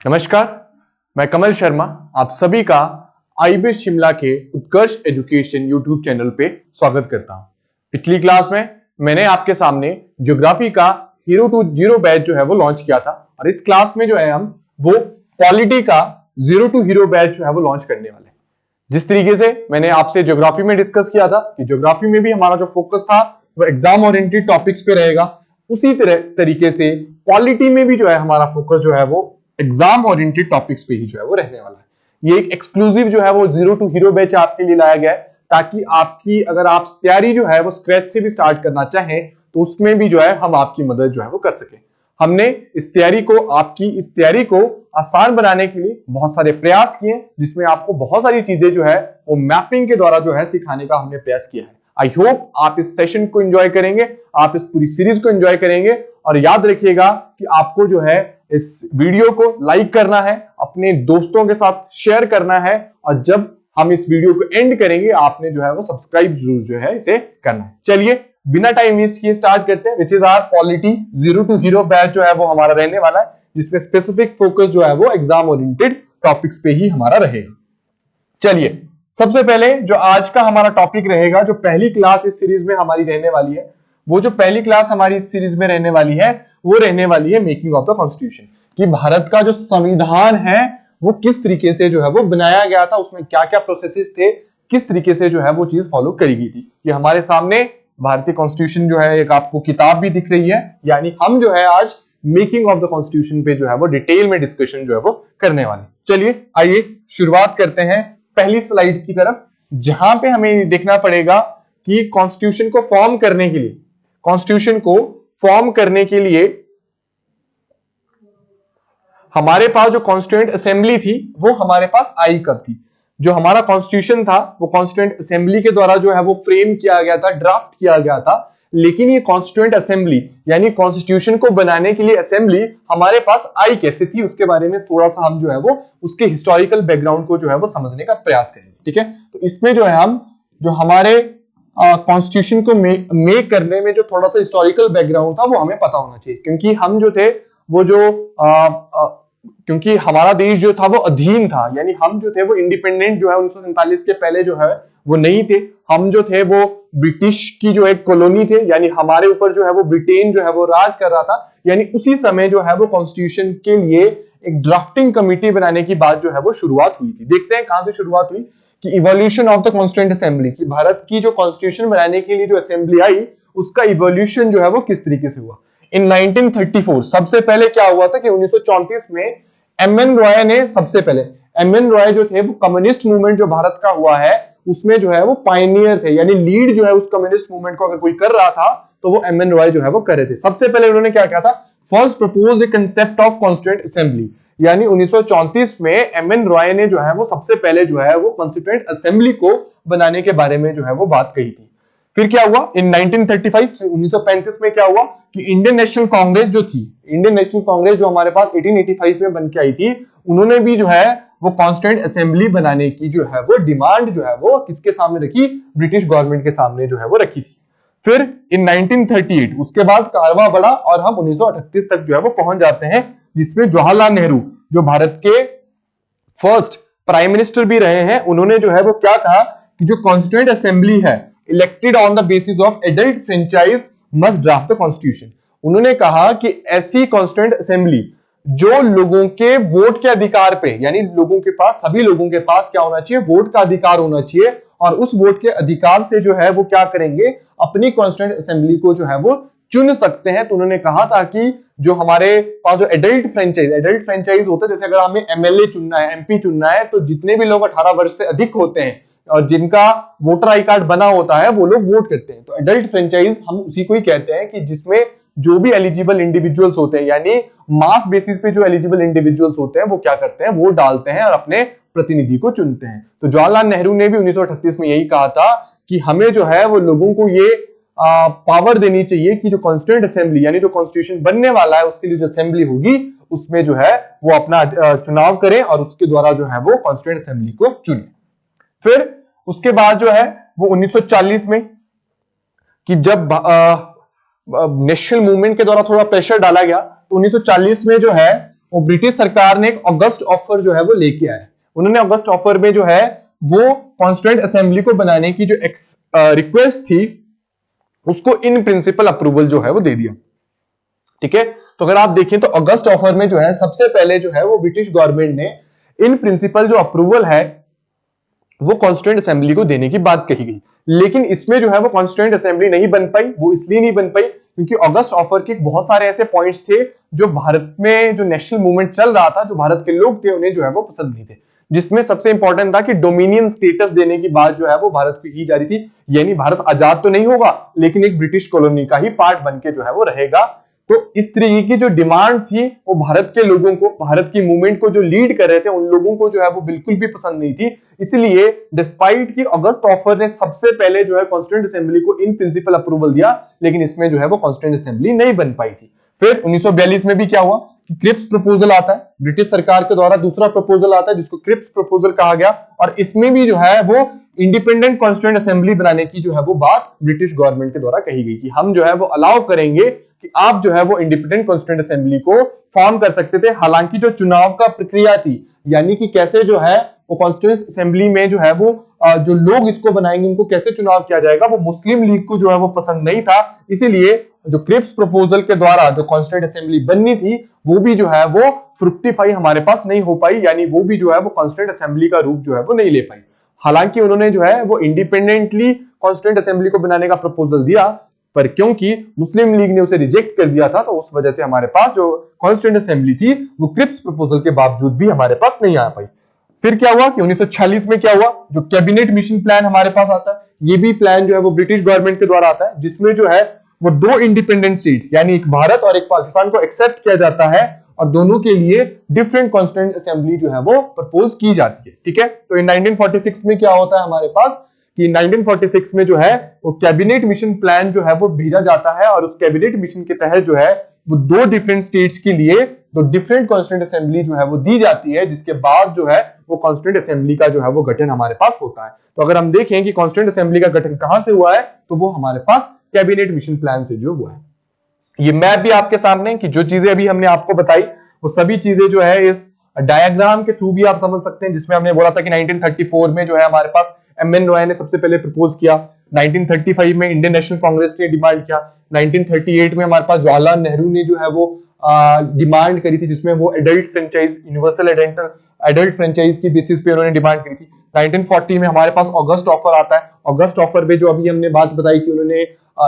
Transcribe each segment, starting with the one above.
नमस्कार, मैं कमल शर्मा आप सभी का आईबी शिमला के उत्कर्ष एजुकेशन यूट्यूब चैनल पे स्वागत करता हूं। पिछली क्लास में मैंने आपके सामने ज्योग्राफी का हीरो टू जीरो बैच जो है वो लॉन्च किया था और इस क्लास में जो है हम वो पॉलिटी का जीरो टू हीरो बैच जो है वो लॉन्च करने वाले हैं। जिस तरीके से मैंने आपसे ज्योग्राफी में डिस्कस किया था कि ज्योग्राफी में भी हमारा जो फोकस था वो एग्जाम ओरिएंटेड टॉपिक्स पे रहेगा, उसी तरीके से पॉलिटी में भी जो है हमारा फोकस जो है वो एग्जाम ओरिएंटेड टॉपिक्स पे ही जो है वो रहने वाला है। ये एक एक्सक्लूसिव जो है वो जीरो टू हीरो बैच आपके लिए लाया गया है ताकि आपकी अगर आप तैयारी जो है वो स्क्रैच से भी स्टार्ट करना चाहें तो उसमें भी जो है हम आपकी मदद जो है वो कर सके। हमने इस तैयारी को आसान बनाने के लिए बहुत सारे प्रयास किए, जिसमें आपको बहुत सारी चीजें जो है वो मैपिंग के द्वारा जो है सिखाने का हमने प्रयास किया है। आई होप आप इस सेशन को एंजॉय करेंगे, आप इस पूरी सीरीज को एंजॉय करेंगे और याद रखिएगा कि आपको जो है इस वीडियो को लाइक करना है, अपने दोस्तों के साथ शेयर करना है और जब हम इस वीडियो को एंड करेंगे आपने जो है वो सब्सक्राइब जरूर जो है इसे करना है। चलिए बिना टाइम वेस्ट किए स्टार्ट करते हैं, which is our polity zero to hero batch जो है वो हमारा रहने वाला है, जिसमें स्पेसिफिक फोकस जो है वो एग्जाम ओरिएंटेड टॉपिक्स पे ही हमारा रहेगा। चलिए सबसे पहले जो आज का हमारा टॉपिक रहेगा, जो पहली क्लास इस सीरीज में हमारी रहने वाली है, वो जो पहली क्लास हमारी इस सीरीज में रहने वाली है वो रहने वाली है मेकिंग ऑफ द कॉन्स्टिट्यूशन, कि भारत का जो संविधान है वो किस तरीके से जो है वो बनाया गया था, उसमें क्या क्या प्रोसेसेस थे, किस तरीके से जो है वो चीज फॉलो करी गई थी। ये हमारे सामने भारतीय कॉन्स्टिट्यूशन जो है एक आपको किताब भी दिख रही है, यानी हम जो है आज मेकिंग ऑफ द कॉन्स्टिट्यूशन पे जो है वो डिटेल में डिस्कशन जो है वो करने वाले। चलिए आइए शुरुआत करते हैं पहली स्लाइड की तरफ, जहां पे हमें देखना पड़ेगा कि कॉन्स्टिट्यूशन को फॉर्म करने के लिए हमारे पास जो कॉन्स्टिट्यूएंट असेंबली थी वो हमारे पास आई कब थी। जो हमारा कॉन्स्टिट्यूशन था वो कॉन्स्टिट्यूएंट असेंबली के द्वारा जो है वो फ्रेम किया गया था, ड्राफ्ट किया गया था, लेकिन ये कॉन्स्टिट्यूएंट असेंबली यानी कॉन्स्टिट्यूशन को बनाने के लिए असेंबली हमारे पास आई कैसे थी, उसके बारे में थोड़ा सा हम जो है वो उसके हिस्टोरिकल बैकग्राउंड को जो है वो समझने का प्रयास करेंगे। ठीक है, तो इसमें जो है हम जो हमारे कॉन्स्टिट्यूशन को मेक करने में जो थोड़ा सा हिस्टोरिकल बैकग्राउंड था वो हमें पता होना चाहिए, क्योंकि हम जो थे वो जो क्योंकि हमारा देश जो था वो अधीन था, यानी हम जो थे वो इंडिपेंडेंट जो है 1947 के पहले जो है वो नहीं थे। हम जो थे वो ब्रिटिश की जो एक कॉलोनी थे, यानी हमारे ऊपर जो है वो ब्रिटेन जो है वो राज कर रहा था। यानी उसी समय जो है वो कॉन्स्टिट्यूशन के लिए एक ड्राफ्टिंग कमिटी बनाने की बात जो है वो शुरुआत हुई थी। देखते हैं कहां से शुरुआत हुई, कि evolution of the constituent assembly, की भारत की जो कॉन्स्टिट्यूशन बनाने के लिए जो असेंबली आई उसका इवोल्यूशन जो है वो किस तरीके से हुआ। इन 1934 सबसे पहले क्या हुआ था कि 1934 में एमएन रॉय ने सबसे पहले, एमएन रॉय जो थे वो कम्युनिस्ट मूवमेंट जो भारत का हुआ है उसमें जो है वो पायनियर थे, यानी लीड जो है उस कम्युनिस्ट मूवमेंट को अगर कोई कर रहा था तो वो एमएन रॉय जो है वो कर रहे थे। सबसे पहले उन्होंने क्या किया था, first propose the concept of constituent assembly, यानी 1934 में एमएन रॉय ने जो है वो सबसे पहले जो है वो कॉन्स्टिट्यूएंट असेंबली को बनाने के बारे में जो है वो बात कही थी। फिर क्या हुआ इन 1935 में क्या हुआ कि इंडियन नेशनल कांग्रेस जो थी, इंडियन नेशनल कांग्रेस जो हमारे पास 1885 में बन के आई थी, उन्होंने भी जो है वो कॉन्स्टिट्यूएंट असेंबली बनाने की जो है वो डिमांड जो है वो किसके सामने रखी, ब्रिटिश गवर्नमेंट के सामने जो है वो रखी थी। फिर इन 1938 उसके बाद कारवा बढ़ा और हम 1938 तक जो है वो पहुंच जाते हैं, जिसमें जवाहरलाल नेहरू जो भारत के फर्स्ट प्राइम मिनिस्टर भी रहे हैं, उन्होंने जो है वो क्या कहा कि जो कॉन्स्टिट्यूएंट असेंबली है elected on the basis of adult franchise must draft the constitution. उन्होंने कहा कि ऐसी कॉन्स्टिट्यूएंट असेंबली जो लोगों के वोट के अधिकार पे, यानी लोगों के पास, सभी लोगों के पास क्या होना चाहिए, वोट का अधिकार होना चाहिए, और उस वोट के अधिकार से जो है वो क्या करेंगे, अपनी कॉन्स्टिट्यूएंट असेंबली को जो है वो चुन सकते हैं। तो उन्होंने कहा था कि जो हमारे पास जो एडल्ट फ्रेंचाइज होता है, जैसे अगर हमें एमएलए चुनना है, एमपी चुनना है, तो जितने भी लोग 18 वर्ष से अधिक होते हैं और जिनका वोटर आई कार्ड बना होता है वो लोग वोट करते हैं। तो एडल्ट फ्रेंचाइज हम उसी को ही कहते हैं कि जिसमें जो भी एलिजिबल इंडिविजुअल्स होते हैं, यानी मास बेसिस पे जो एलिजिबल इंडिविजुअल्स होते हैं वो क्या करते हैं, वोट डालते हैं और अपने प्रतिनिधि को चुनते हैं। तो जवाहरलाल नेहरू ने भी 1938 में यही कहा था कि हमें जो है वो लोगों को ये पावर देनी चाहिए कि जो कॉन्स्टिट्यूएंट असेंबली यानी जो कॉन्स्टिट्यूशन बनने वाला है उसके लिए जो असेंबली होगी उसमें जो है वो अपना चुनाव करें और उसके द्वारा जो है वो कॉन्स्टिट्यूएंट असेंबली को चुने। फिर उसके बाद जो है वो 1940 में कि जब नेशनल मूवमेंट के द्वारा थोड़ा प्रेशर डाला गया तो 1940 में जो है वो ब्रिटिश सरकार ने एक अगस्त ऑफर जो है वो लेके आया। उन्होंने अगस्त ऑफर में जो है वो कॉन्स्टिट्यूएंट असेंबली को बनाने की जो रिक्वेस्ट थी उसको इन प्रिंसिपल अप्रूवल जो है वो दे दिया। ठीक है, तो अगर आप देखें तो अगस्त ऑफर में जो है सबसे पहले जो है वो ब्रिटिश गवर्नमेंट ने इन प्रिंसिपल जो अप्रूवल है वो कॉन्स्टिट्यूएंट असेंबली को देने की बात कही गई, लेकिन इसमें जो है वो कॉन्स्टिट्यूएंट असेंबली नहीं बन पाई। वो इसलिए नहीं बन पाई क्योंकि अगस्त ऑफर के बहुत सारे ऐसे पॉइंट्स थे जो भारत में जो नेशनल मूवमेंट चल रहा था, जो भारत के लोग थे, उन्हें जो है वो पसंद नहीं थे। जिसमें सबसे इंपॉर्टेंट था कि डोमिनियन स्टेटस देने की बात जो है वो भारत को की जा रही थी, यानी भारत आजाद तो नहीं होगा लेकिन एक ब्रिटिश कॉलोनी का ही पार्ट बन के जो है वो रहेगा। तो इस तरीके की जो डिमांड थी वो भारत के लोगों को, भारत की मूवमेंट को जो लीड कर रहे थे उन लोगों को जो है वो बिल्कुल भी पसंद नहीं थी। इसलिए डिस्पाइट कि अगस्त ऑफर ने सबसे पहले जो है कॉन्स्टिट्यूएंट असेंबली को इन प्रिंसिपल अप्रूवल दिया, लेकिन इसमें जो है वो कॉन्स्टिट्यूएंट असेंबली नहीं बन पाई थी। फिर 1942 में भी क्या हुआ कि क्रिप्स प्रपोजल आता है, ब्रिटिश सरकार के द्वारा दूसरा प्रपोजल आता है जिसको क्रिप्स प्रपोजल कहा गया, और इसमें भी जो है वो इंडिपेंडेंट कॉन्स्टिट्यूएंट असेंबली बनाने की जो है वो बात ब्रिटिश गवर्नमेंट के द्वारा कही गई कि हम जो है वो अलाउ करेंगे कि आप जो है वो इंडिपेंडेंट कॉन्स्टिट्यूएंट असेंबली को फॉर्म कर सकते थे। हालांकि जो चुनाव का प्रक्रिया थी, यानी कि कैसे जो है वो कॉन्स्टिट्यूएंट असेंबली में जो है वो जो लोग इसको बनाएंगे उनको कैसे चुनाव किया जाएगा, वो मुस्लिम लीग को जो है वो पसंद नहीं था। इसीलिए जो क्रिप्स प्रपोजल के द्वारा जो कॉन्स्टिट्यूएंट असेंबली बननी थी वो भी जो है वो फ्रुक्टिफाई हमारे पास नहीं हो पाई, यानी वो भी जो है वो कॉन्स्टिट्यूएंट असेंबली का रूप जो है वो नहीं ले पाई। हालांकि उन्होंने जो है वो इंडिपेंडेंटली कॉन्स्टिट्यूएंट असेंबली को बनाने का प्रपोजल दिया, पर क्योंकि मुस्लिम लीग ने उसे रिजेक्ट कर दिया था तो उस वजह से हमारे पास जो कॉन्स्टिट्यूएंट असेंबली थी वो क्रिप्स प्रपोजल के बावजूद भी हमारे पास नहीं आ पाई। फिर क्या हुआ कि 1946 में क्या हुआ, जो कैबिनेट मिशन प्लान हमारे पास आता है, ये भी प्लान जो है वो ब्रिटिश गवर्नमेंट के द्वारा आता है, जिसमें जो है वो दो इंडिपेंडेंट स्टेट यानी एक भारत और एक पाकिस्तान को एक्सेप्ट किया जाता है और दोनों के लिए डिफरेंट कॉन्स्टिट्यूएंट असेंबली जो है वो प्रपोज की जाती है। ठीक है, तो इन 1946 में क्या होता है हमारे पास कि 1946 में जो है वो कैबिनेट मिशन प्लान जो है वो भेजा जाता है, और उस कैबिनेट मिशन के तहत जो है वो दो डिफरेंट स्टेट्स के लिए दो डिफरेंट कॉन्स्टिट्यूएंट असेंबली जो है वो दी जाती है, जिसके बाद जो है वो कॉन्स्टिट्यूएंट असेंबली का जो है वो गठन हमारे पास होता है। तो अगर हम देखें कि कॉन्स्टिट्यूएंट असेंबली का गठन कहां से हुआ है तो वो हमारे पास कैबिनेट मिशन प्लान से जो हुआ है। ये मैप भी आपके सामने कि जो चीजें अभी हमने आपको बताई वो सभी चीजें जो है इस डायग्राम के थ्रू भी आप समझ सकते हैं, जिसमें हमने बोला था कि 1934 में जो है हमारे पास एमएन रॉय ने सबसे पहले प्रपोज किया, 1935 में इंडियन नेशनल कांग्रेस ने डिमांड किया, 1938 में हमारे पास जवाहरलाल नेहरू ने जो है वो डिमांड करी थी, जिसमें वो adult franchise, universal adult franchise की बेसिस पे उन्होंने डिमांड करी थी। 1940 में हमारे पास अगस्त ऑफर आता है। अगस्त ऑफर पे जो अभी हमने बात बताई कि उन्होंने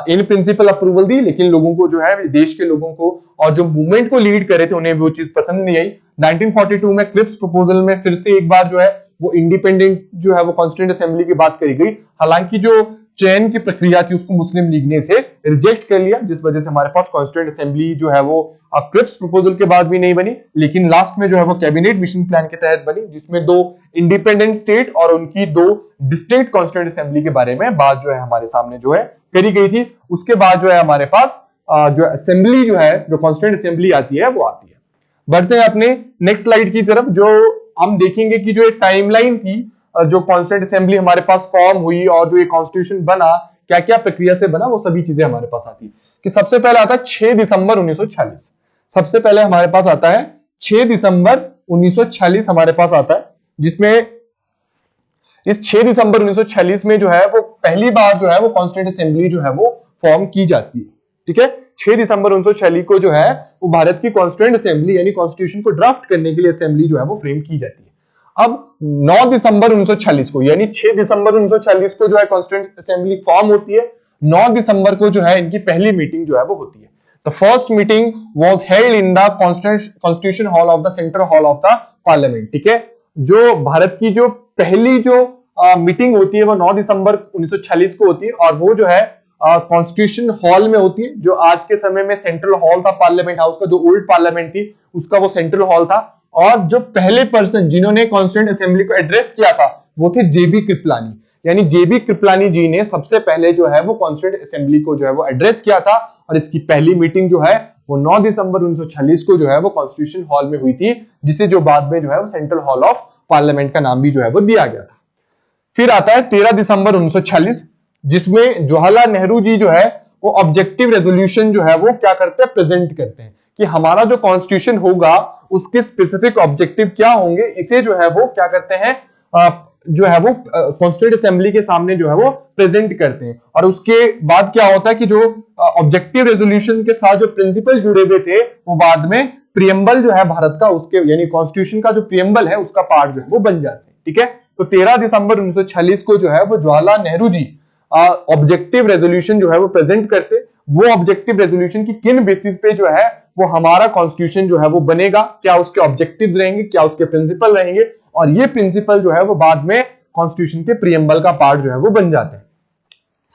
इन प्रिंसिपल अप्रूवल दी, लेकिन लोगों को जो है देश के लोगों को और जो मूवमेंट को लीड कर रहे थे उन्हें वो चीज पसंद नहीं आई। 1942 में क्रिप्स प्रपोजल में फिर से एक बार जो है वो इंडिपेंडेंट जो है वो कॉन्स्टिट्यूएंट असेंबली की बात करी गई। हालांकि जो चयन की प्रक्रिया थी उसको मुस्लिम लीग ने इसे रिजेक्ट कर लिया, जिस वजह से हमारे पास कॉन्स्टिट्यूएंट असेंबली जो है वो क्रिप्स प्रपोजल के बाद भी नहीं बनी, लेकिन लास्ट में जो है वो कैबिनेट मिशन प्लान के तहत बनी, जिसमें दो इंडिपेंडेंट स्टेट और उनकी दो डिस्टिंक्ट कॉन्स्टिट्यूएंट असेंबली के बारे में बात जो है हमारे सामने जो है करी गई थी। उसके बाद जो है हमारे पास जो असेंबली जो है जो कॉन्स्टिट्यूएंट असेंबली आती है वो आती है। बढ़ते हैं अपने नेक्स्ट स्लाइड की तरफ, जो हम देखेंगे कि जो एक टाइमलाइन थी जो कॉन्स्टिट्यूएंट असेंबली हमारे पास फॉर्म हुई और जो ये कॉन्स्टिट्यूशन बना, क्या क्या प्रक्रिया से बना, वो सभी चीजें हमारे पास आती है। कि सबसे पहले आता है 6 दिसंबर 1946। सबसे पहले हमारे पास आता है 6 दिसंबर 1946 हमारे पास आता है, जिसमें इस 6 दिसंबर 1946 में जो है वो पहली बार जो है वो कॉन्स्टिट्यूएंट असेंबली जो है वो फॉर्म की जाती है। ठीक है, 6 दिसंबर 1946 को जो है वो भारत की कॉन्स्टिट्यूएंट असेंबली यानी कॉन्स्टिट्यूशन को ड्राफ्ट करने के लिए असेंबली जो है वो फ्रेम की जाती है। अब 9 दिसंबर 1946 को, यानी 6 दिसंबर 1946 को जो है कॉन्स्टिट्यूएंट असेंबली फॉर्म होती है, 9 दिसंबर को जो है इनकी पहली मीटिंग जो है वो होती है। The first meeting was held in the constitution hall of the central hall of the parliament. ठीक है, जो भारत की जो पहली जो मीटिंग होती है वो 9 दिसंबर 1946 को होती है, और वो जो है कॉन्स्टिट्यूशन हॉल में होती है, जो आज के समय में सेंट्रल हॉल था पार्लियामेंट हाउस का, जो ओल्ड पार्लियामेंट थी उसका वो सेंट्रल हॉल था। और जो पहले पर्सन जिन्होंने कॉन्स्टिट्यूएंट असेंबली को एड्रेस किया था वो थे जेबी कृपलानी, यानी जेबी कृपलानी जी ने सबसे पहले जो है वो कॉन्स्टिट्यूएंट असेंबली को जो है वो एड्रेस किया था, और इसकी पहली मीटिंग जो है वो 9 दिसंबर 1946 को जो है वो कॉन्स्टिट्यूशन हॉल में हुई थी, जिसे जो बाद में जो है वो सेंट्रल हॉल ऑफ पार्लियामेंट का नाम भी जो है वो दिया गया था। फिर आता है 13 दिसंबर 1946, जिसमें जवाहरलाल नेहरू जी जो है वो ऑब्जेक्टिव रेजोल्यूशन जो है वो क्या करते हैं, प्रेजेंट करते हैं कि हमारा जो कॉन्स्टिट्यूशन होगा उसके स्पेसिफिक ऑब्जेक्टिव क्या होंगे, इसे जो है वो क्या करते हैं, जो है वो कॉन्स्टिट्यूएंट असेंबली के सामने जो है वो प्रेजेंट करते हैं। और उसके बाद क्या होता है कि जो ऑब्जेक्टिव रेजोल्यूशन के साथ जो प्रिंसिपल जुड़े हुए थे वो बाद में प्रियम्बल जो है भारत का, उसके यानी कॉन्स्टिट्यूशन का जो प्रियम्बल है उसका पार्ट जो है वो बन जाते हैं। ठीक है, तो 13 दिसंबर 1946 को जो है वो जवाहरलाल नेहरू जी ऑब्जेक्टिव रेजोल्यूशन जो है वो प्रेजेंट करते। वो ऑब्जेक्टिव रेजोल्यूशन की किन बेसिस पे जो है वो हमारा कॉन्स्टिट्यूशन जो है वो बनेगा, क्या उसके ऑब्जेक्टिव्स रहेंगे, क्या उसके प्रिंसिपल रहेंगे, और ये प्रिंसिपल जो है वो बाद में कॉन्स्टिट्यूशन के प्रियम्बल का पार्ट जो है वो बन जाते हैं।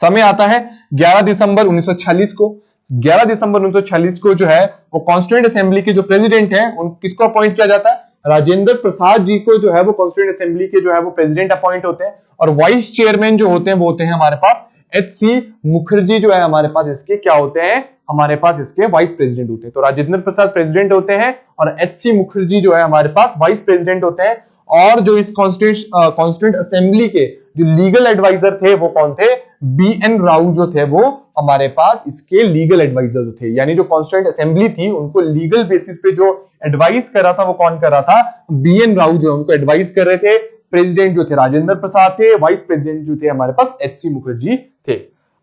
समय आता है 11 दिसंबर 1946 को। 11 दिसंबर 1946 को जो है वो कॉन्स्टिट्यूएंट असेंबली के जो प्रेसिडेंट हैं उन किसको अपॉइंट किया जाता है, राजेंद्र प्रसाद जी को जो है वो कॉन्स्टिट्यूएंट असेंबली के जो है वो प्रेसिडेंट अपॉइंट होते हैं। और वाइस चेयरमैन जो होते हैं वो होते हैं हमारे पास एच.सी. मुखर्जी जो है हमारे पास इसके क्या होते हैं, हमारे पास इसके वाइस प्रेसिडेंट होते हैं। तो राजेंद्र प्रसाद प्रेसिडेंट होते हैं और एच.सी. मुखर्जी जो है हमारे पास वाइस प्रेसिडेंट होते हैं। और जो इस कॉन्स्टिट्यूएंट असेंबली के जो लीगल एडवाइजर थे वो कौन थे, बी.एन. राव जो थे वो हमारे पास इसके लीगल एडवाइजर जो थे, यानी जो कॉन्स्टिट्यूएंट असेंबली थी उनको लीगल बेसिस पे जो एडवाइस कर रहा था वो कौन कर रहा था, बी.एन. राव जो उनको एडवाइस कर रहे थे। प्रेसिडेंट जो थे राजेंद्र प्रसाद थे, वाइस प्रेसिडेंट जो थे हमारे पास एच.सी. मुखर्जी थे।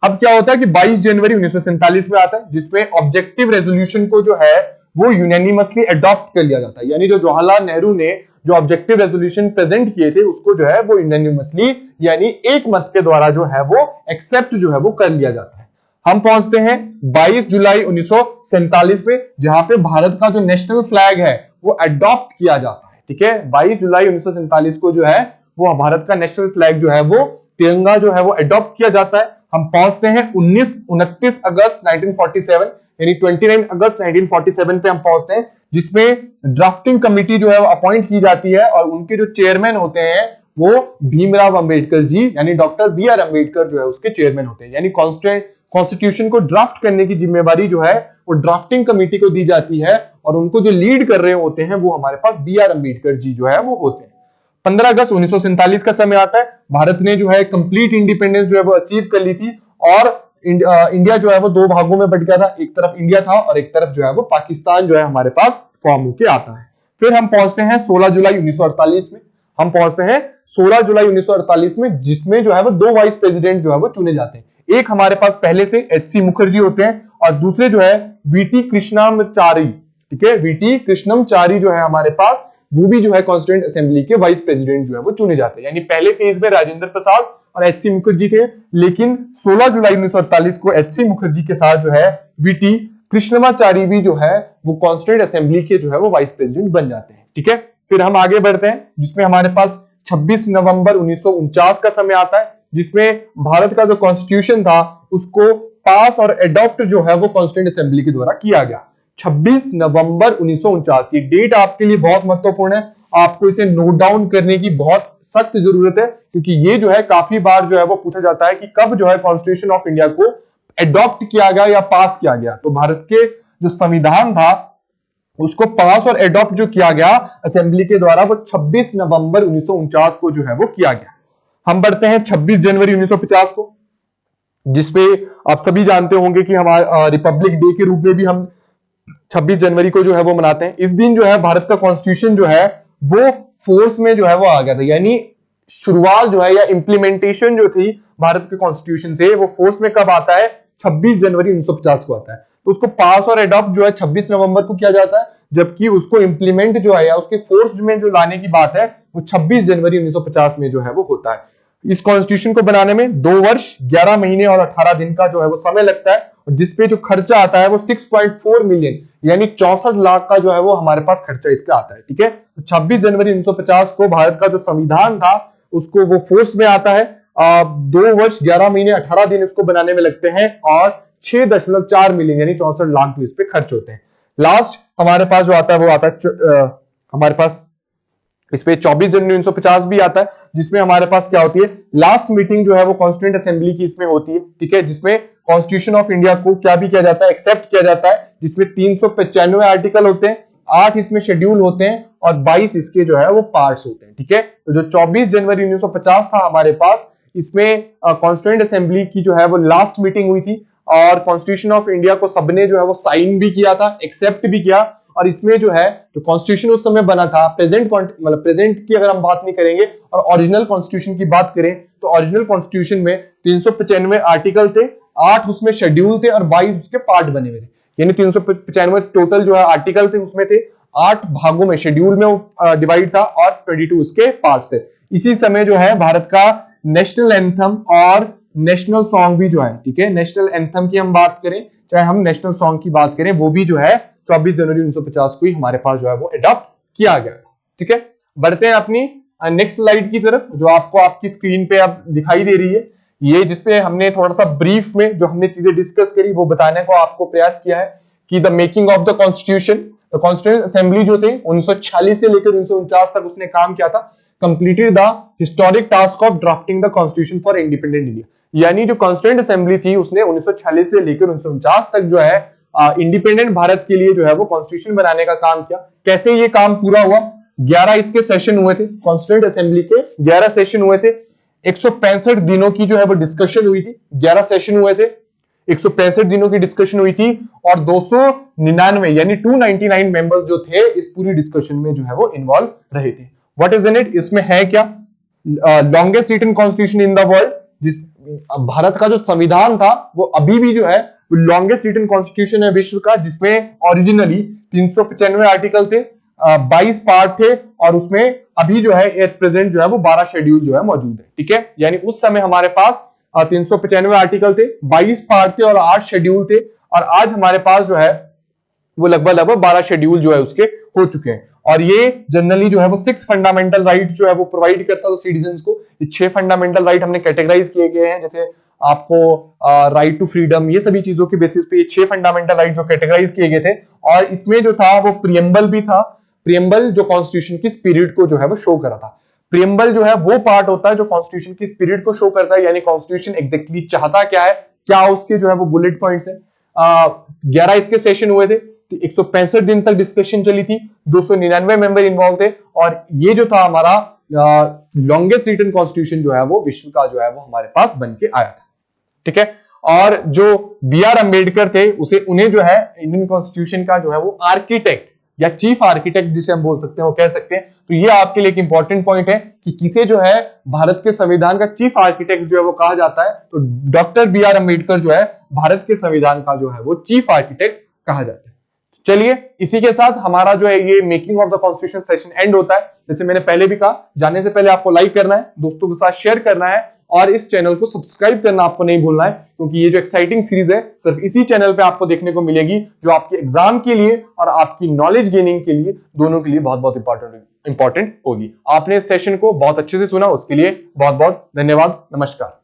अब क्या होता है कि 22 जनवरी 1947 में आता है जिसमें ऑब्जेक्टिव रेजोल्यूशन को जो है वो यूनानिमसली अडॉप्ट कर लिया जाता है, यानी जो जवाहरलाल नेहरू ने जो ऑब्जेक्टिव रेजोल्यूशन प्रेजेंट किए थे उसको जो है वो यूनानिमसली यानी एक मत के द्वारा जो है वो एक्सेप्ट जो है वो कर लिया जाता है। हम पहुंचते हैं 22 जुलाई 1947 में जहां पे भारत का जो नेशनल फ्लैग है वो अडॉप्ट किया जाता है। ठीक है, 22 जुलाई 1947 को जो है वो भारत का नेशनल फ्लैग जो है वो तिरंगा जो है वो अडॉप्ट किया जाता है। हम पहुंचते हैं 29 अगस्त 1947 यानी 29 अगस्त 1947 पे हम पहुंचते हैं जिसमें ड्राफ्टिंग कमेटी जो है वो अपॉइंट की जाती है और उनके जो चेयरमैन होते हैं वो भीमराव अंबेडकर जी यानी डॉक्टर बी.आर. अंबेडकर जो है उसके चेयरमैन होते हैं। यानी कॉन्स्टिट्यूशन को ड्राफ्ट करने की जिम्मेवारी जो है वो ड्राफ्टिंग कमेटी को दी जाती है और उनको जो लीड कर रहे होते हैं वो हमारे पास बी.आर. अंबेडकर जी जो है वो होते हैं। 15 अगस्त 1947 का समय आता है, भारत ने जो है कंप्लीट इंडिपेंडेंस जो है वो अचीव कर ली थी और इंडिया जो है वो दो भागों में बट गया था, एक तरफ इंडिया था और एक तरफ जो है वो पाकिस्तान जो है हमारे पास फॉर्म होके आता है। फिर हम पहुंचते हैं 16 जुलाई 1948 में। हम पहुंचते हैं 16 जुलाई 1948 में जिसमें जो है वो दो वाइस प्रेसिडेंट जो है वो चुने जाते हैं। एक हमारे पास पहले से एच.सी. मुखर्जी होते हैं और दूसरे जो है वी.टी. कृष्णमाचारी। ठीक है, वी.टी. कृष्णमाचारी जो है हमारे पास वो भी जो है कॉन्स्टिट्यूएंट असेंबली के वाइस प्रेसिडेंट जो है वो चुने जाते हैं। यानी पहले फेज में राजेंद्र प्रसाद और एच.सी. मुखर्जी थे, लेकिन 16 जुलाई 1948 को एच.सी. मुखर्जी के साथ जो है वी.टी. कृष्णमाचारी भी जो है वो कॉन्स्टिट्यूएंट असेंबली के जो है वो वाइस प्रेसिडेंट बन जाते हैं। ठीक है, फिर हम आगे बढ़ते हैं जिसमें हमारे पास 26 नवंबर 1949 का समय आता है जिसमें भारत का जो कॉन्स्टिट्यूशन था उसको पास और एडॉप्ट जो है वो कॉन्स्टिट्यूएंट असेंबली के द्वारा किया गया। 26 नवंबर 1949 ये डेट आपके लिए बहुत महत्वपूर्ण है, आपको इसे नोट डाउन करने की बहुत सख्त जरूरत है क्योंकि ये जो है काफी बार जो है वो पूछा जाता है कि कब जो है कॉन्स्टिट्यूशन ऑफ इंडिया को एडॉप्ट किया गया या पास किया गया। तो भारत के जो संविधान था उसको पास और एडॉप्ट जो किया गया असेंबली के द्वारा वो 26 नवंबर 1949 को जो है वो किया गया। हम बढ़ते हैं 26 जनवरी 1950 को जिसपे आप सभी जानते होंगे कि हमारा रिपब्लिक डे के रूप में भी हम 26 जनवरी को जो है वो मनाते हैं। इस दिन जो है भारत का कॉन्स्टिट्यूशन जो है वो फोर्स में जो है वो आ गया था, यानी शुरुआत जो है या इंप्लीमेंटेशन जो थी भारत के कॉन्स्टिट्यूशन से वो फोर्स में कब आता है, 26 जनवरी 1950 को आता है। तो उसको पास और एडॉप्ट जो है 26 नवंबर को किया जाता है, जबकि उसको इंप्लीमेंट जो है या उसके फोर्स में जो लाने की बात है वो 26 जनवरी 1950 में जो है वो होता है। इस कॉन्स्टिट्यूशन को बनाने में 2 वर्ष 11 महीने और 18 दिन का जो है वो समय लगता है, जिसपे जो खर्चा आता है वो 6.4 मिलियन यानी 64 लाख का जो है वो हमारे पास खर्चा इसका आता है। ठीक है, तो 26 जनवरी 1950 को भारत का जो संविधान था उसको वो फोर्स में आता है। 2 वर्ष 11 महीने 18 दिन इसको बनाने में लगते हैं और 6.4 मिलियन यानी 64 लाख जो इस पे खर्च होते हैं। लास्ट हमारे पास जो आता है वो आता है हमारे पास इस पे 24 जनवरी 1950 भी आता है जिसमें हमारे पास क्या होती है, लास्ट मीटिंग जो है वो कॉन्स्टिट्यूएंट असेंबली की इसमें होती है। ठीक है, जिसमें कॉन्स्टिट्यूशन ऑफ इंडिया को क्या भी किया जाता है, एक्सेप्ट किया जाता है, जिसमें 395 आर्टिकल होते हैं, 8 इसमें शेड्यूल होते हैं और 22 इसके जो है वो पार्ट्स होते हैं। ठीक है, तो जो 24 जनवरी 1950 था हमारे पास इसमें कॉन्स्टिट्यूएंट असेंबली की जो है वो लास्ट मीटिंग हुई थी और कॉन्स्टिट्यूशन ऑफ इंडिया को सबने जो है वो साइन भी किया था, एक्सेप्ट भी किया। और इसमें जो है जो कॉन्स्टिट्यूशन उस समय बना था, प्रेजेंट की अगर हम बात नहीं करेंगे और ओरिजिनल कॉन्स्टिट्यूशन की बात करें तो ओरिजिनल कॉन्स्टिट्यूशन में 395 आर्टिकल थे, 8 उसमें शेड्यूल थे और 22 उसके पार्ट बने हुए थे। यानी 395 टोटल जो है आर्टिकल थे, उसमें थे 8 भागों में, शेड्यूल में डिवाइड था और 22 उसके पार्ट थे। इसी समय जो है भारत का नेशनल एंथम और नेशनल सॉन्ग भी जो है, ठीक है, नेशनल एंथम की हम बात करें चाहे हम नेशनल सॉन्ग की बात करें, वो भी जो है 24 जनवरी 1950 को ही हमारे पास जो है वो अडॉप्ट किया गया। ठीक है, बढ़ते हैं अपनी नेक्स्ट स्लाइड की तरफ, जो आपको आपकी स्क्रीन पे अब दिखाई दे रही है। ये जिसपे हमने थोड़ा सा ब्रीफ में जो हमने चीजें डिस्कस करी वो बताने को आपको प्रयास किया है कि the making of the constitution, तो कॉन्स्टिट्यूशन असेंबली जो थे 1946 से लेकर 1949 तक उसने काम किया था, completed the historic task of drafting the constitution for independent India. यानी जो कॉन्स्टिट्यूएंट असेंबली थी उसने 1946 से लेकर 1949 तक जो है इंडिपेंडेंट भारत के लिए जो है वो कॉन्स्टिट्यूशन बनाने का काम किया। कैसे ये काम पूरा हुआ? 11 इसके सेशन हुए थे, कॉन्स्टिट्यूएंट असेंबली के 11 सेशन हुए थे, 165 दिनों की जो है वो डिस्कशन हुई थी, 11 सेशन हुए थे, 165 दिनों की डिस्कशन हुई थी और 299 यानी 299 मेंबर्स जो थे इस पूरी डिस्कशन में जो है वो इन्वॉल्व रहे थे। What is in it? इसमें है क्या? Longest written constitution in the world, जिस भारत का जो संविधान था वो अभी भी जो है लॉन्गेस्ट रिटन कॉन्स्टिट्यूशन है विश्व का, जिसमें ओरिजिनली 395 आर्टिकल थे, 22 पार्ट थे और उसमें अभी जो है एट प्रेजेंट जो है वो 12 शेड्यूल जो है मौजूद है। ठीक है, यानी उस समय हमारे पास 395 आर्टिकल थे, 22 पार्ट थे और 8 शेड्यूल थे, और आज हमारे पास जो है वो लगभग 12 शेड्यूल जो है उसके हो चुके हैं। और ये जनरली जो है वो 6 फंडामेंटल राइट जो है वो प्रोवाइड करता है सिटीजन को। ये 6 फंडामेंटल राइट हमने कैटेगराइज किए गए हैं, जैसे आपको राइट टू फ्रीडम, ये सभी चीजों के बेसिस पे ये 6 फंडामेंटल राइट जो कैटेगराइज किए गए थे। और इसमें जो था वो प्रियम्बल भी था, प्रियम्बल जो कॉन्स्टिट्यूशन की स्पिरिट को जो है वो शो करा था। प्रियम्बल जो है वो पार्ट होता है जो कॉन्स्टिट्यूशन की स्पिरिट को शो करता है, यानी कॉन्स्टिट्यूशन एग्जैक्टली चाहता क्या है, क्या उसके जो है वो बुलेट पॉइंट्स है। 11 इसके सेशन हुए थे, 165 दिन तक डिस्कशन चली थी, 299 मेंबर इन्वॉल्व थे, और ये जो था हमारा लॉन्गेस्ट रिटन कॉन्स्टिट्यूशन जो है वो विश्व का जो है वो हमारे पास बन के आया था। ठीक है, और जो बी.आर. अम्बेडकर थे उन्हें जो है इंडियन कॉन्स्टिट्यूशन का जो है वो आर्किटेक्ट या चीफ आर्किटेक्ट जिसे हम बोल सकते हैं वो कह सकते हैं। तो ये आपके लिए एक इंपॉर्टेंट पॉइंट है कि किसे जो है भारत के संविधान का चीफ आर्किटेक्ट जो है वो कहा जाता है, तो डॉक्टर बी.आर. अम्बेडकर जो है भारत के संविधान का जो है वो चीफ आर्किटेक्ट कहा जाता है। चलिए, इसी के साथ हमारा जो है ये making of the constitution session and होता है। जैसे मैंने पहले भी कहा, जाने से पहले आपको लाइक करना है, दोस्तों के साथ शेयर करना है और इस चैनल को सब्सक्राइब करना आपको नहीं भूलना है, क्योंकि ये जो एक्साइटिंग सीरीज है सिर्फ इसी चैनल पे आपको देखने को मिलेगी, जो आपके एग्जाम के लिए और आपकी नॉलेज गेनिंग के लिए, दोनों के लिए बहुत बहुत इंपॉर्टेंट होगी। आपने इस सेशन को बहुत अच्छे से सुना, उसके लिए बहुत बहुत धन्यवाद। नमस्कार।